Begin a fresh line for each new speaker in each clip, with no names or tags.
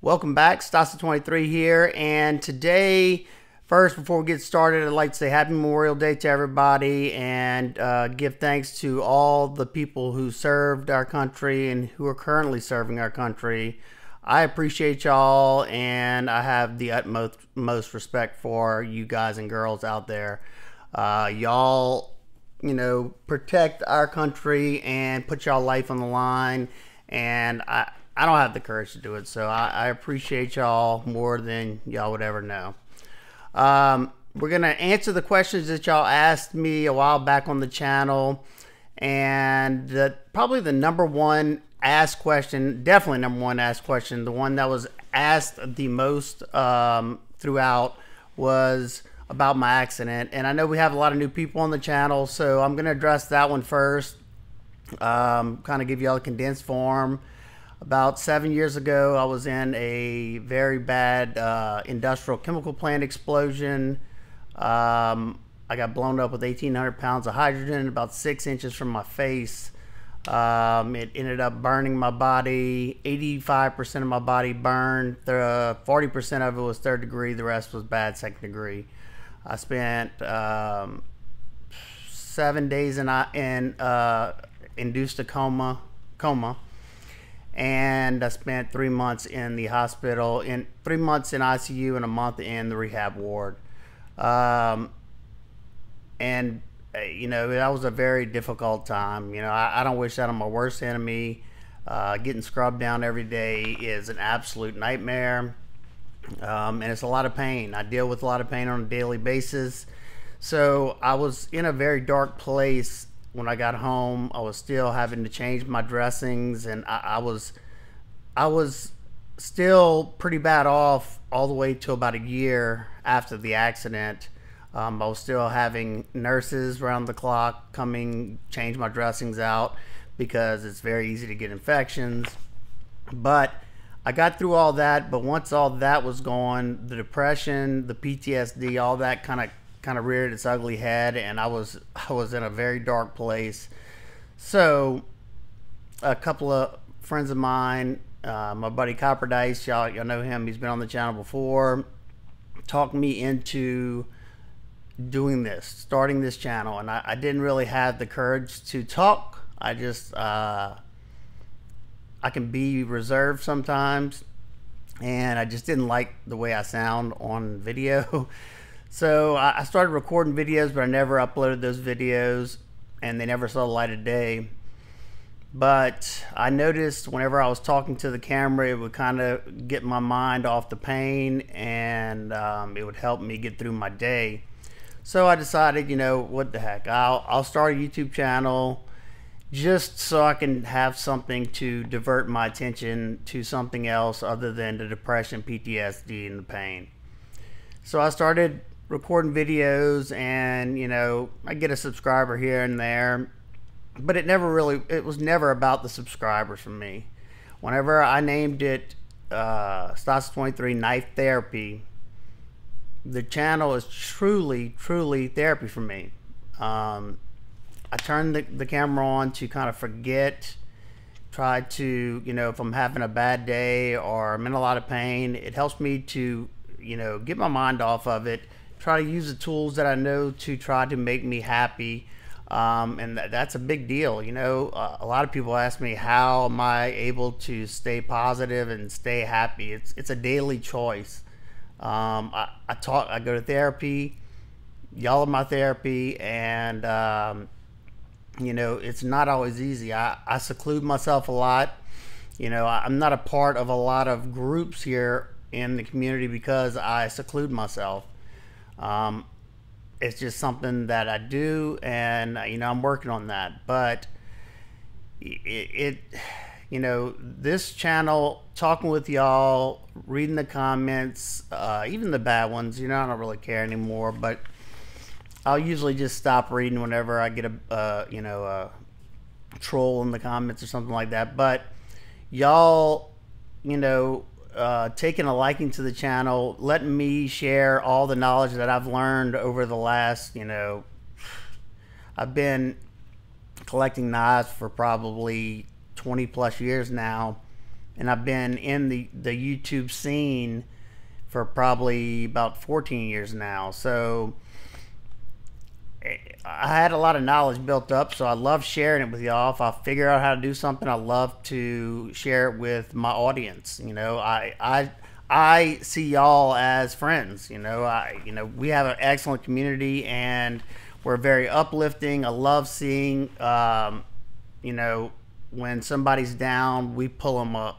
Welcome back, Stassa23 here, and today, first, before we get started, I'd like to say Happy Memorial Day to everybody and give thanks to all the people who served our country and who are currently serving our country. I appreciate y'all, and I have the utmost respect for you guys and girls out there. Y'all, protect our country and put y'all life on the line, and I don't have the courage to do it, so I appreciate y'all more than y'all would ever know. We're going to answer the questions that y'all asked me a while back on the channel, and probably the number one asked question, definitely number one asked question, the one that was asked the most throughout was about my accident. And I know we have a lot of new people on the channel, so I'm going to address that one first, kind of give y'all a condensed form. About 7 years ago, I was in a very bad industrial chemical plant explosion. I got blown up with 1,800 pounds of hydrogen about 6 inches from my face. It ended up burning my body. 85% of my body burned. 40% of it was third degree. The rest was bad second degree. I spent 7 days in induced a coma. And I spent 3 months in the hospital, 3 months in ICU and a month in the rehab ward. That was a very difficult time. I don't wish that on my worst enemy. Getting scrubbed down every day is an absolute nightmare. And it's a lot of pain. I deal with a lot of pain on a daily basis. So I was in a very dark place. When I got home, I was still having to change my dressings, and I was still pretty bad off all the way to about a year after the accident. I was still having nurses around the clock coming, change my dressings out because it's very easy to get infections. But I got through all that, but once all that was gone, the depression, the PTSD, all that kind of reared its ugly head, and I was in a very dark place. So a couple of friends of mine, my buddy Copper Dice, y'all know him, he's been on the channel before, talked me into doing this, starting this channel. And I didn't really have the courage to talk. I can be reserved sometimes, and I just didn't like the way I sound on video. So I started recording videos, but I never uploaded those videos, and they never saw the light of day. But I noticed whenever I was talking to the camera, it would kind of get my mind off the pain, and it would help me get through my day. So I decided, what the heck, I'll start a YouTube channel just so I can have something to divert my attention to something else other than the depression, PTSD, and the pain. So I started recording videos, and I get a subscriber here and there, but it was never about the subscribers for me. Whenever I named it Stassa23 Knife Therapy, the channel is truly therapy for me. I turn the camera on to kind of forget, try to, if I'm having a bad day or I'm in a lot of pain, it helps me to get my mind off of it, try to use the tools that I know to try to make me happy. And that's a big deal. A lot of people ask me, how am I able to stay positive and stay happy? It's a daily choice. I go to therapy. Y'all are my therapy, and it's not always easy. I seclude myself a lot. I'm not a part of a lot of groups here in the community because I seclude myself. It's just something that I do, and I'm working on that. But this channel, talking with y'all, reading the comments, even the bad ones, I don't really care anymore. But I'll usually just stop reading whenever I get a troll in the comments or something like that. But y'all, taking a liking to the channel, letting me share all the knowledge that I've learned over the last, I've been collecting knives for probably 20 plus years now, and I've been in the YouTube scene for probably about 14 years now. So I had a lot of knowledge built up, so I love sharing it with y'all. If I figure out how to do something, I love to share it with my audience. You know, I see y'all as friends. You know, we have an excellent community, and we're very uplifting. I love seeing, you know, when somebody's down, we pull them up.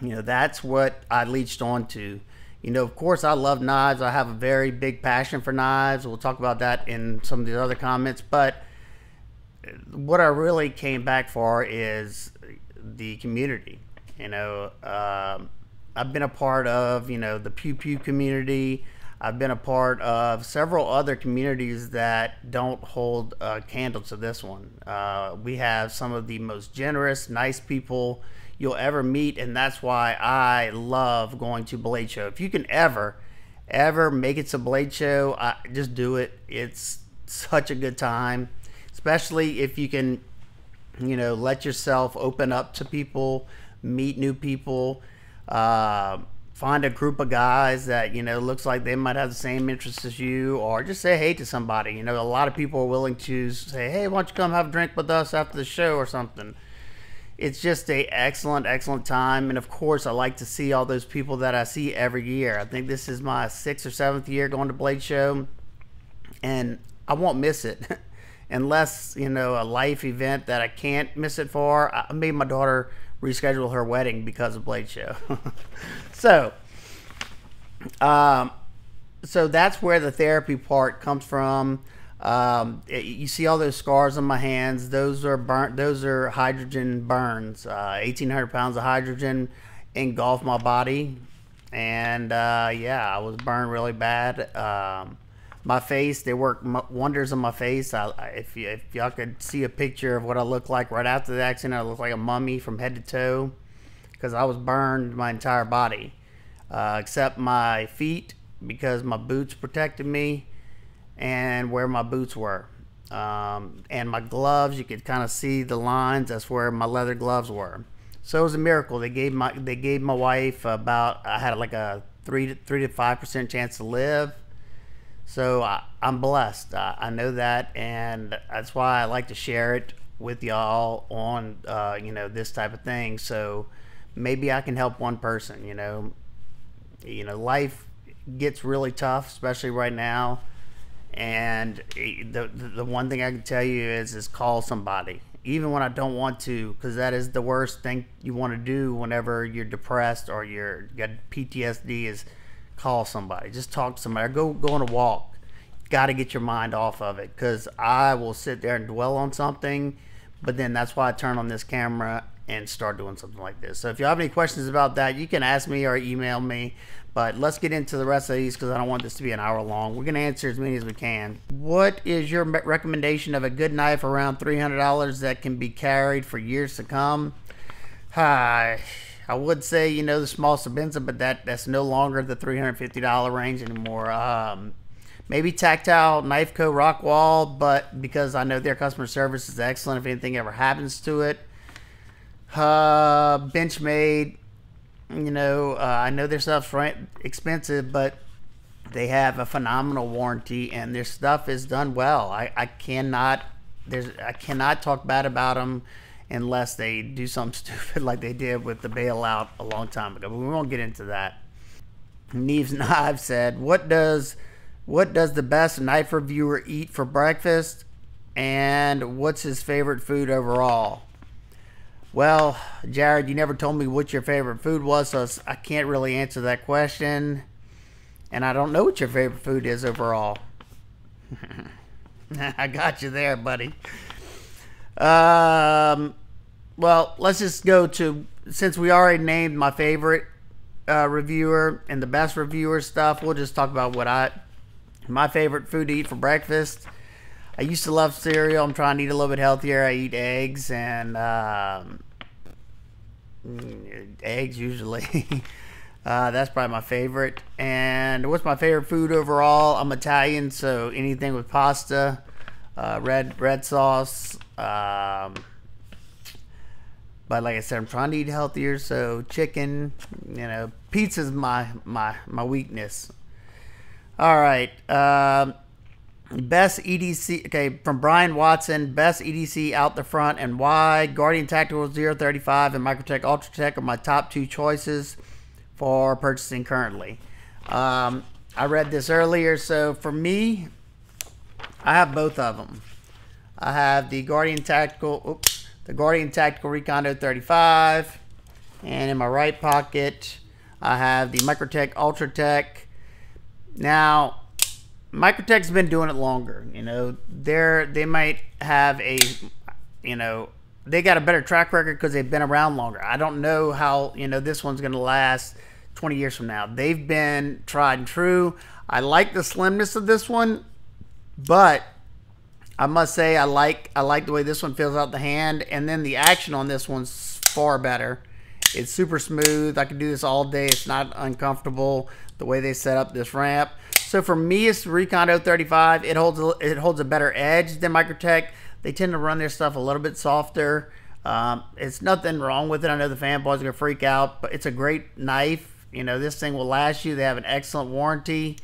You know, that's what I leached onto. You know, of course, I love knives. I have a very big passion for knives. We'll talk about that in some of the other comments. But what I really came back for is the community. You know, I've been a part of, you know, the Pew Pew community. I've been a part of several other communities that don't hold a candle to this one. We have some of the most generous, nice people you'll ever meet, and that's why I love going to Blade Show. If you can ever make it to Blade Show, just do it. It's such a good time, especially if you can, you know, let yourself open up to people, meet new people, find a group of guys that, you know, looks like they might have the same interests as you, or just say hey to somebody. You know, a lot of people are willing to say, hey, why don't you come have a drink with us after the show or something. It's just a excellent time. And of course, I like to see all those people that I see every year. I think this is my 6th or 7th year going to Blade Show, and I won't miss it unless, you know, a life event that I can't miss it for. I made my daughter reschedule her wedding because of Blade Show. So that's where the therapy part comes from. You see all those scars on my hands. Those are burnt. Those are hydrogen burns. 1,800 pounds of hydrogen engulfed my body, and yeah, I was burned really bad. My face, they work wonders on my face. If y'all could see a picture of what I look like right after the accident, I look like a mummy from head to toe because I was burned my entire body, except my feet because my boots protected me, and where my boots were, and my gloves, you could kind of see the lines. That's where my leather gloves were. So it was a miracle. They gave my wife about, I had like a 3 to 5% chance to live. So I'm blessed. I know that, and that's why I like to share it with y'all on you know, this type of thing. So maybe I can help one person. You know, life gets really tough, especially right now. And the one thing I can tell you is call somebody, even when I don't want to, because that is the worst thing you want to do whenever you're depressed or you're got PTSD, is call somebody. Just talk to somebody, or go on a walk. Got to get your mind off of it, because I will sit there and dwell on something, but then that's why I turn on this camera and start doing something like this. So if you have any questions about that, you can ask me or email me. But let's get into the rest of these, because I don't want this to be an hour long. We're going to answer as many as we can. What is your recommendation of a good knife around $300 that can be carried for years to come? I would say, you know, the small Sabenza, but that's no longer the $350 range anymore. Maybe Tactile Knife Co. Rockwall, but because I know their customer service is excellent if anything ever happens to it. Benchmade. You know, I know their stuff's expensive, but they have a phenomenal warranty, and their stuff is done well. I cannot talk bad about them unless they do something stupid like they did with the bailout a long time ago. But we won't get into that. Neves Knives said, "What does the best knife reviewer eat for breakfast, and what's his favorite food overall?" Well, Jared, you never told me what your favorite food was, so I can't really answer that question. And I don't know what your favorite food is overall. I got you there, buddy. Well, let's just go to, since we already named my favorite reviewer and the best reviewer stuff, we'll just talk about my favorite food to eat for breakfast. I used to love cereal. I'm trying to eat a little bit healthier. I eat eggs and eggs usually. That's probably my favorite. And what's my favorite food overall? I'm Italian, so anything with pasta, red sauce, But like I said, I'm trying to eat healthier, so chicken, you know, pizza's my weakness. All right. Best EDC, okay, from Brian Watson, best EDC out the front and why. Guardian Tactical 035 and Microtech Ultratech are my top 2 choices for purchasing currently. I read this earlier, so for me, I have both of them. I have the Guardian Tactical, Recon 035, and in my right pocket, I have the Microtech Ultratech. Now, Microtech's been doing it longer. You know, they might have a, you know, they got a better track record because they've been around longer. I don't know how, you know, this one's going to last 20 years from now. They've been tried and true. I like the slimness of this one, but I must say I like the way this one feels out the hand, and then the action on this one's far better. It's super smooth. I can do this all day. It's not uncomfortable the way they set up this ramp. So for me, it's Recon 035. It holds a better edge than Microtech. They tend to run their stuff a little bit softer. It's nothing wrong with it. I know the fanboys are gonna freak out, but it's a great knife. You know, this thing will last you. They have an excellent warranty.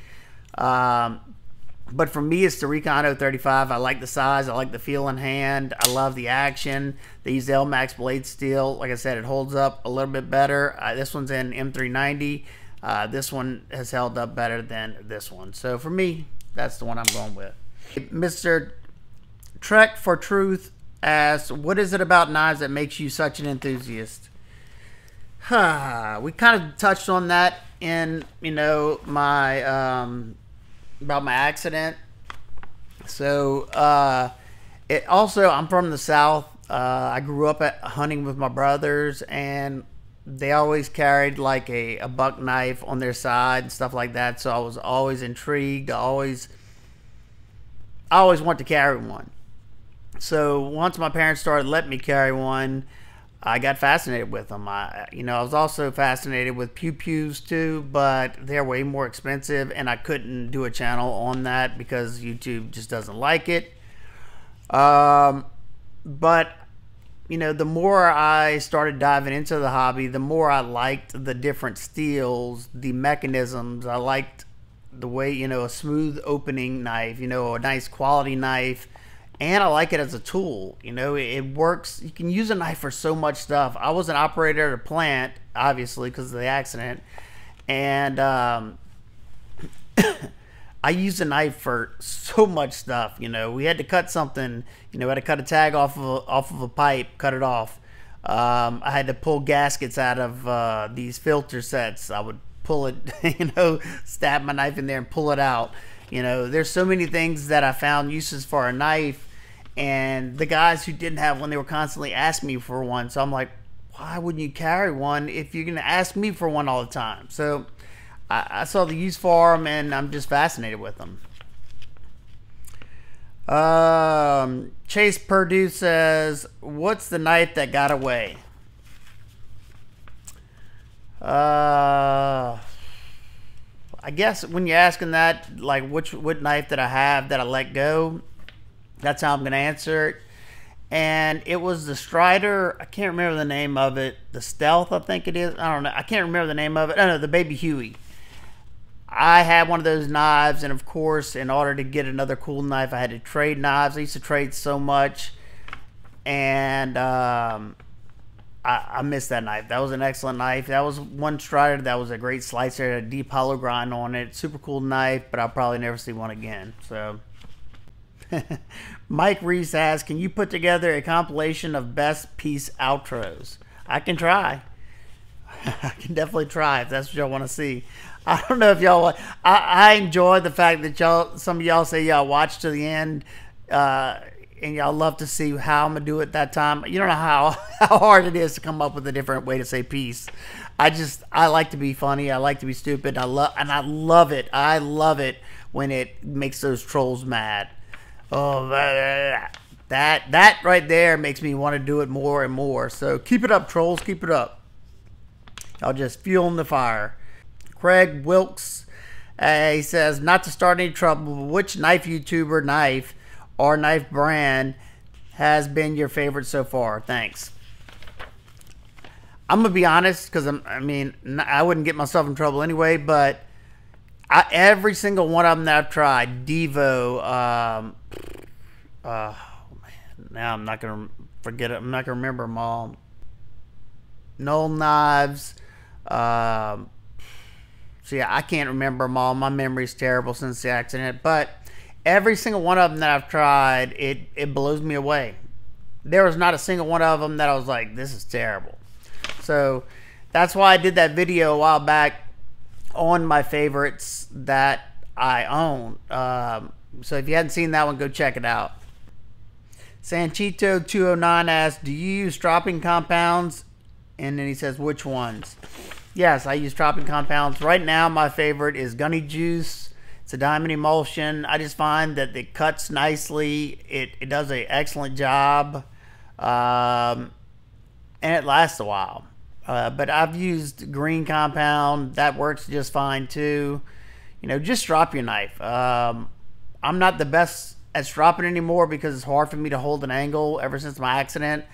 But for me, it's the Recon 035. I like the size. I like the feel in hand. I love the action. They use the LMAX blade steel. Like I said, it holds up a little bit better. This one's in M390. This one has held up better than this one. So for me, that's the one I'm going with. Mr. Trek for Truth asks, what is it about knives that makes you such an enthusiast? We kind of touched on that in, you know, my about my accident. So it also, I'm from the South. I grew up hunting with my brothers, and they always carried like a buck knife on their side and stuff like that. So I was always intrigued. I always wanted to carry one. So once my parents started letting me carry one, I got fascinated with them. I was also fascinated with pew-pews too, but they're way more expensive, and I couldn't do a channel on that because YouTube just doesn't like it. But you know, the more I started diving into the hobby, the more I liked the different steels, the mechanisms. I liked the way, you know, a smooth opening knife, you know, a nice quality knife. And I like it as a tool. You know, it works. You can use a knife for so much stuff. I was an operator at a plant, obviously, because of the accident. And I used a knife for so much stuff. You know, we had to cut something. You know, we had to cut a tag off of a pipe, cut it off. I had to pull gaskets out of these filter sets. I would pull it, you know, stab my knife in there and pull it out. You know, there's so many things that I found uses for a knife, and the guys who didn't have one, they were constantly asking me for one. So I'm like, why wouldn't you carry one if you're going to ask me for one all the time? So I saw the use for them, and I'm just fascinated with them. Chase Purdue says, what's the knife that got away? I guess when you're asking that, like what knife did I have that I let go, that's how I'm going to answer it. And it was the Strider. I can't remember the name of it. The Stealth, I think it is. I don't know. I can't remember the name of it. Oh, no, the Baby Huey. I had one of those knives, and of course, in order to get another cool knife, I had to trade knives. I used to trade so much, and I missed that knife. That was an excellent knife. That was one Strider. That was a great slicer. It had a deep hollow grind on it. Super cool knife, but I'll probably never see one again. So, Mike Reese asks, can you put together a compilation of best piece outros? I can try. I can definitely try if that's what y'all want to see. I don't know if y'all. I enjoy the fact that y'all. Some of y'all say y'all watch to the end. And y'all love to see how I'm gonna do it that time. You don't know how hard it is to come up with a different way to say peace. I like to be funny. I like to be stupid. I love it. I love it when it makes those trolls mad. Oh, that right there makes me want to do it more and more. So keep it up, trolls. Keep it up. Y'all just fueling the fire. Craig Wilkes, he says, not to start any trouble, but which knife YouTuber knife or knife brand has been your favorite so far? Thanks. I'm gonna be honest, because I mean, I wouldn't get myself in trouble anyway. But every single one of them that I've tried, Devo, man, now I'm not gonna forget it. I'm not gonna remember them all. Knoll Knives. So yeah, I can't remember them all. My memory's terrible since the accident. But every single one of them that I've tried, it blows me away. There was not a single one of them that I was like, this is terrible. So that's why I did that video a while back on my favorites that I own. So if you hadn't seen that one, go check it out. Sanchito209 asks, do you use dropping compounds? And then he says, which ones? Yes, I use dropping compounds. Right now, my favorite is Gunny Juice. It's a diamond emulsion. I just find that it cuts nicely. It does an excellent job. And it lasts a while. But I've used green compound. That works just fine too. You know, just drop your knife. I'm not the best at stropping anymore because it's hard for me to hold an angle ever since my accident.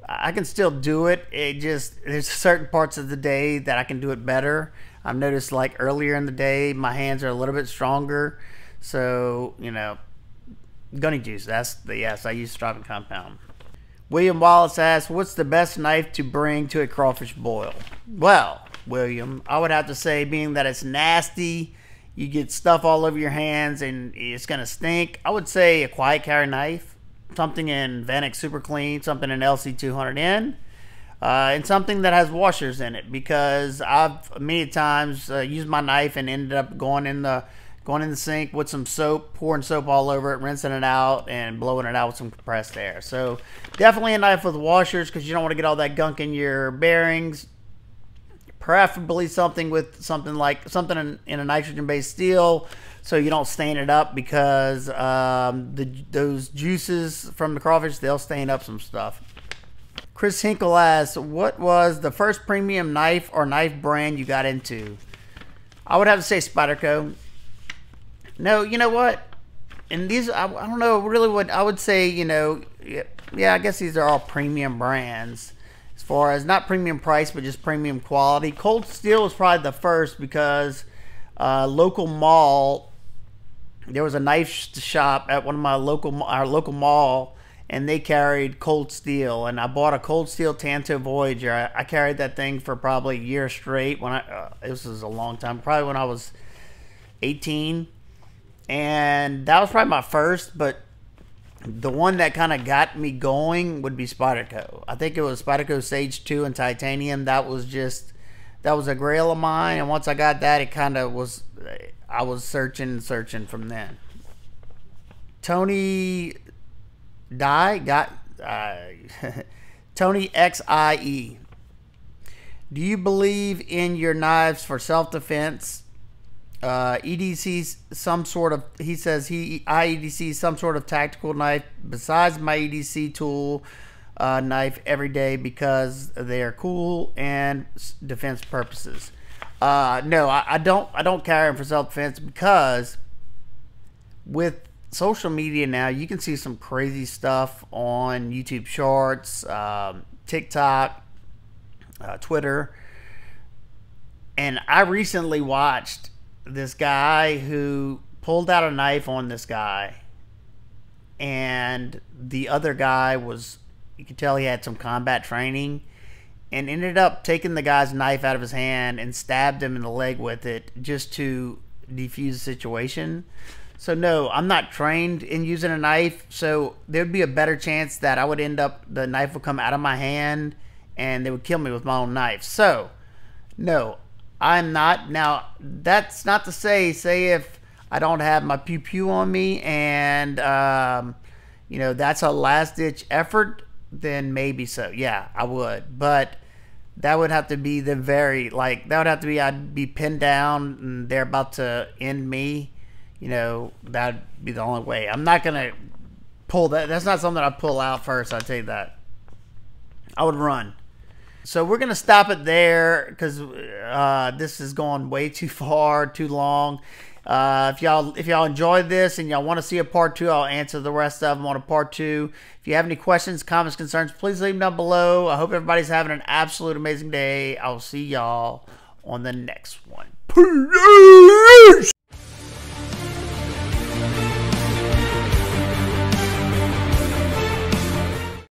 I can still do it. There's certain parts of the day that I can do it better. I've noticed like earlier in the day, my hands are a little bit stronger. So, you know, Gunny Juice, yes, I use stropping compound. William Wallace asks, what's the best knife to bring to a crawfish boil? Well, William, I would have to say, being that it's nasty, you get stuff all over your hands and it's going to stink, I would say a quiet carry knife, something in Vanek Super Clean, something in LC200N, and something that has washers in it, because I've many times used my knife and ended up going in the sink with some soap, pouring soap all over it, rinsing it out, and blowing it out with some compressed air. So definitely a knife with washers, because you don't want to get all that gunk in your bearings. Preferably something in a nitrogen-based steel, so you don't stain it up, because those juices from the crawfish, they'll stain up some stuff. Chris Hinkle asks, what was the first premium knife or knife brand you got into? I would have to say Spyderco. No, you know what? And these, I don't know really what I would say, you know, yeah, I guess these are all premium brands. As far as not premium price, but just premium quality. Cold Steel was probably the first, because local mall, there was a knife shop at one of our local mall, and they carried Cold Steel, and I bought a Cold Steel Tanto Voyager. I carried that thing for probably a year straight. This was a long time, probably when I was 18. And that was probably my first, but the one that kind of got me going would be Spyderco. I think it was Spyderco Sage 2 in titanium. That was a grail of mine, and once I got that, it kind of was, I was searching from then. Tony Tony XIE. Do you believe in your knives for self-defense? EDC some sort of, he says I EDC some sort of tactical knife besides my EDC tool knife every day because they are cool and defense purposes. No, I don't carry them for self-defense, because with social media now, you can see some crazy stuff on YouTube Shorts, TikTok, Twitter, and I recently watched this guy who pulled out a knife on this guy, and the other guy was, you could tell he had some combat training, and ended up taking the guy's knife out of his hand and stabbed him in the leg with it just to defuse the situation. So no, I'm not trained in using a knife, so there'd be a better chance that I would end up, the knife would come out of my hand and they would kill me with my own knife. So no, I'm not. Now, that's not to say if I don't have my pew-pew on me and, you know, that's a last-ditch effort, then maybe so. Yeah, I would. But that would have to be that would have to be, I'd be pinned down and they're about to end me. You know, that'd be the only way. I'm not going to pull that. That's not something I'd pull out first, I'll tell you that. I would run. So we're going to stop it there because this has gone way too far, too long. If y'all enjoyed this and y'all want to see a part 2, I'll answer the rest of them on a part 2. If you have any questions, comments, concerns, please leave them down below. I hope everybody's having an absolute amazing day. I'll see y'all on the next one. Peace!